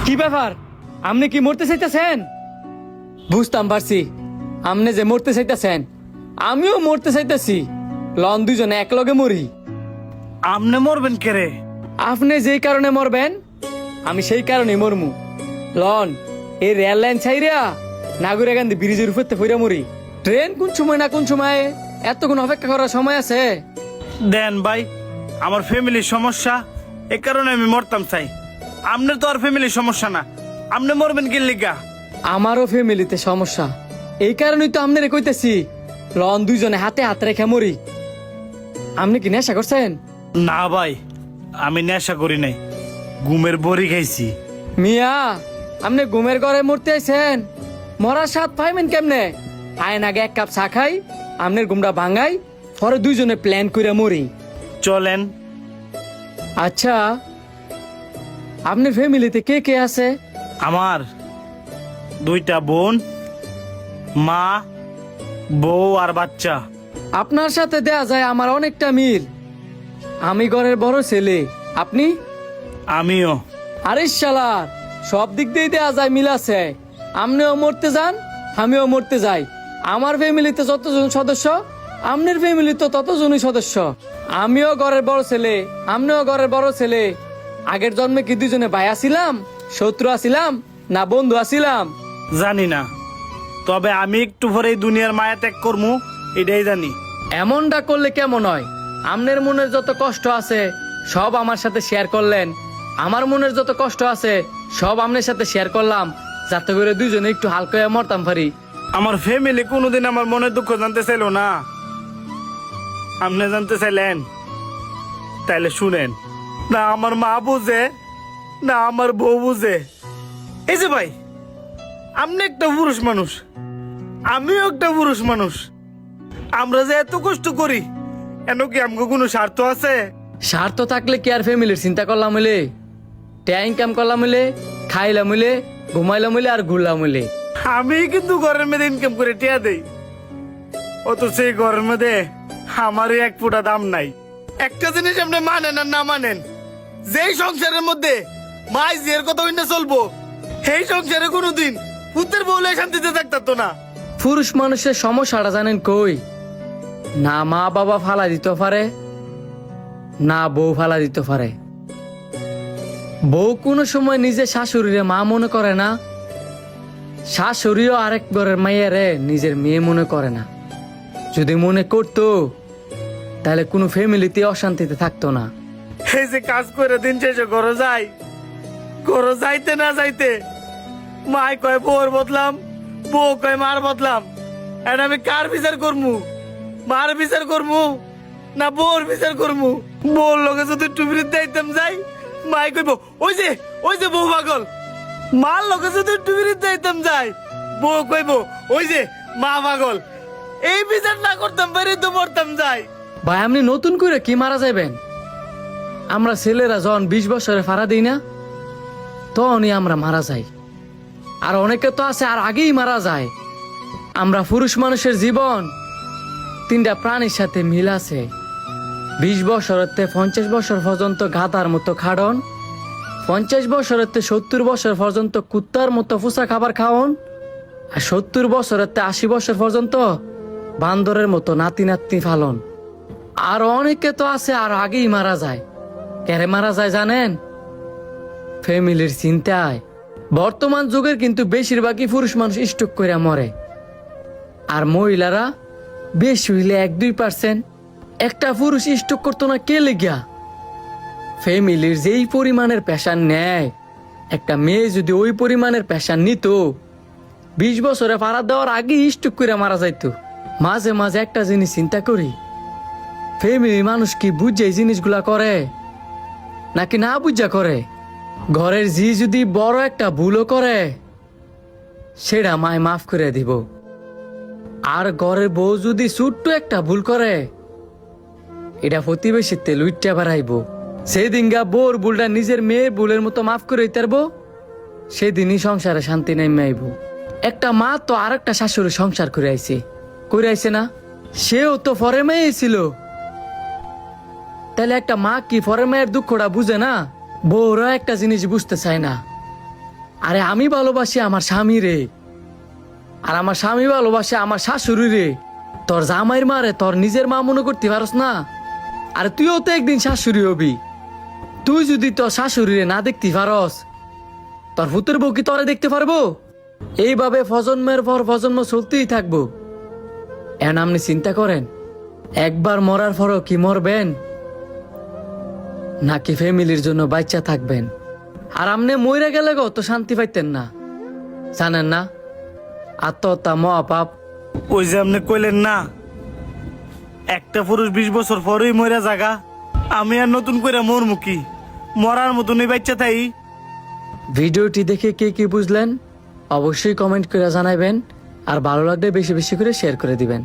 কি ব্যাপার? আপনি কি মরতে চাইতেছেন? বুঝতাম পারছি আপনি যে মরতে চাইতেছেন, আমিও মরতে চাইতেছি। লন দুজনে এক লগে মরি। আমনে মরবেন কে রে? আপনি যেই কারণে মরবেন আমি সেই কারণে মরমু। লন এই রেল লাইন ছাইরা নাগুরা গান্ধী ব্রিজের উপরতে ফইরা মরি। ট্রেন কোন সময় না কোন সময়, এতক্ষণ অপেক্ষা করার সময় আছে? দেন ভাই, আমার ফ্যামিলির সমস্যা, এ কারণে আমি মরতাম চাই। আমনের তো আর ফ্যামিলির সমস্যা না, আমনে মরবেন কি লিগা? আমারও ফ্যামিলিতে সমস্যা, এই কারণেই তো আপনারে কইতেছি লন দুইজনে হাতে হাত রেখে মরি। আপনি কি নেশা করছেন? না ভাই, আমি নেশা করি নাই, ঘুমের বড়ি খাইছি। মিয়া আপনি ঘুমের ঘরে মরতে আইছেন, মরার স্বাদ পাইবেন কেমনে? আইন আগে এক কাপ চা খাই, আপনার ঘুমটা ভাঙাই, পরে দুইজনে প্ল্যান করে মরি। চলেন। আচ্ছা আপনার ফ্যামিলিতে কে কে আছে? আমার দুইটা বোন, মা, বউ আর বাচ্চা। আপনার সাথে দেয়া যায় আমার অনেকটা মিল। আমি ঘরের বড় ছেলে, আপনি? আমিও। আরে শালার, সব দিক দিয়ে দেয়া যায় মিল আছে। আপনিও মরতে যান, আমিও মরতে যাই। আমার ফ্যামিলিতে যতজন সদস্য, আপনার ফ্যামিলি তো ততজনই সদস্য। আমিও ঘরের বড় ছেলে, আপনিও ঘরের বড় ছেলে। আগের জন্মে কি দুজনে ভাই আছিলাম, শত্রু আছিলাম, না বন্ধু আছিলাম? জানি না, তবে আমি একটু পরে এই দুনিয়ার মায়া ত্যাগ করবো, এটাই জানি। এমনটা করলে কেমন হয়? আপনার মনের যত কষ্ট আছে সব আমার সাথে শেয়ার করলেন, আমার মনের যত কষ্ট আছে সব আপনার সাথে শেয়ার করলাম, যাতে করে দুইজনে একটু হালকা হয়ে মরতাম পারি। আমার ফ্যামিলি কোনোদিন আমার মনের দুঃখ জানতে চাইলো না, আপনি জানতে চাইলেন, তাইলে শুনেন। না আমার মা বুঝে, না আমার বউ বুঝে। এই যে ভাই, আপনি একটা পুরুষ মানুষ, আমিও একটা পুরুষ মানুষ। আমরা যে এত কষ্ট করি, কেন কি আমাকে কোনো স্বার্থ আছে? স্বার্থ থাকলে কি আর ফ্যামিলির চিন্তা করলাম হইলে? ট্যা ইনকাম করলাম হইলে, খাইলাম হইলে, ঘুমাইলাম হইলে আর ঘুরলাম হইলে। আমি কিন্তু ঘরের মধ্যে ইনকাম করে টিয়া দেই, অত সেই ঘরের মধ্যে আমারই এক ফোঁটা দাম নাই। একটা জিনিস আপনি মানেন আর না মানেন, যেই সংসারের মধ্যে মাই জিয়ের কথা হইনা চলবো, সেই সংসারে কোনোদিন পুত্রের বউলে শান্তিতে থাকতো না। পুরুষ মানুষের সমস্যাটা জানেন কই? না মা বাবা ফালা দিতে পারে, না বউ ফালা দিতে পারে। বউ কোনো সময় নিজের শাশুড়িরে মা মনে করে না, শাশুড়িও আরেক ঘরের মাইয়ারে নিজের মেয়ে মনে করে না। যদি মনে করতো তাহলে কোনো ফ্যামিলিতে অশান্তিতে থাকতো না। এই যে কাজ করে দিন শেষে ঘরে যাই, ঘরে যাইতে না যাইতে মাই কয় বউর বদলাম, বউ কয় মার বদলাম। আর আমি কার বিচার করমু? মার বিচার করমু না বউর বিচার করমু? বউর লগে যদি টুবির দাইতাম যাই, মাই কইব ওই যে বউ পাগল। মার লগে যদি টুবির দাইতাম যাই, বউ কইব ওই যে মা পাগল। এই বিচার না করতাম পারি তো মরতাম যাই। ভাই আপনি নতুন করে কি মারা যাবেন? আমরা ছেলেরা যখন 20 বছরে ফাড়া দিই না, তখনই আমরা মারা যাই। আর অনেকে তো আছে আর আগেই মারা যায়। আমরা পুরুষ মানুষের জীবন 3টা প্রাণীর সাথে মিল আছে। 20 বছরতে 50 বছর পর্যন্ত গাধার মতো খাড়ন, 50 বছরতে 70 বছর পর্যন্ত কুত্তার মতো ফুসা খাবার খাওন, আর 70 বছরতে 80 বছর পর্যন্ত বান্দরের মতো নাতি নাতনি ফালন। আর অনেকে তো আছে আর আগেই মারা যায়। কেরে মারা যায় জানেন? ফ্যামিলির চিন্তায়। বর্তমান যুগের কিন্তু বেশিরভাগই পুরুষ মানুষ স্ট্রোক করে মরে, আর মহিলারা বেশি হইলে 1-2%। একটা পুরুষ স্ট্রোক করতো না কে লেগিয়া? ফ্যামিলির যেই পরিমাণের প্রেশার নেয়, একটা মেয়ে যদি ওই পরিমাণের প্রেশার নিত, 20 বছরে পাড়া দেওয়ার আগে স্ট্রোক করে মারা যাইতো। মাঝে মাঝে একটা জিনিস চিন্তা করি, ফ্যামিলি মানুষ কি বুঝে এই জিনিসগুলা করে নাকি না বুঝা করে? ঘরের জি যদি বড় একটা ভুলও করে, সেটা মায় মাফ করে দিব। আর ঘরের বউ যদি ছোট্ট একটা ভুল করে, এটা প্রতিবেশীতে লুইটটা বাড়াইব। সেদিন গা বউর ভুলটা নিজের মেয়ের ভুলের মতো মাফ করে দিতে, সেদিনই সংসারে শান্তি নেমে আইব। একটা মা তো আর একটা শাশুড়ি সংসার করে আইছে না? সেও তো ফরে মেয়ে ছিল। তাহলে একটা মা কি ফরে মেয়ের দুঃখটা বুঝে না? বউরা একটা জিনিস বুঝতে চায় না, আরে আমি ভালোবাসি আমার স্বামী রে, আর আমার স্বামী ভালোবাসে আমার শাশুড়ি রে। তোর জামাইয়ের মারে তোর নিজের মা মনে করতে পারস না? আরে তুইও তো একদিন শাশুড়ি হবি। তুই যদি তোর শাশুড়ি রে না দেখতে পারস, তোর ভূতের বউ কি তোরে দেখতে পারবো? এইভাবে প্রজন্মের পর প্রজন্ম চলতেই থাকবো। এখন আপনি চিন্তা করেন, একবার মরার পরও কি মরবেন, নাকি ফ্যামিলির জন্য বাচ্চা থাকবেন? আর আপনি মরে গেলে গো তো শান্তি পাইতেন না, জানেন না? আত্মহত্যা মহাপাপ। ওই যে আপনি কইলেন না, একটা পুরুষ 20 বছর পরেই মরে জাগা, আমি আর নতুন করে মরমু কি? মরার মতনই বাচ্চা তাই। ভিডিওটি দেখে কে কি বুঝলেন অবশ্যই কমেন্ট করে জানাবেন, আর ভালো লাগলে বেশি বেশি করে শেয়ার করে দিবেন।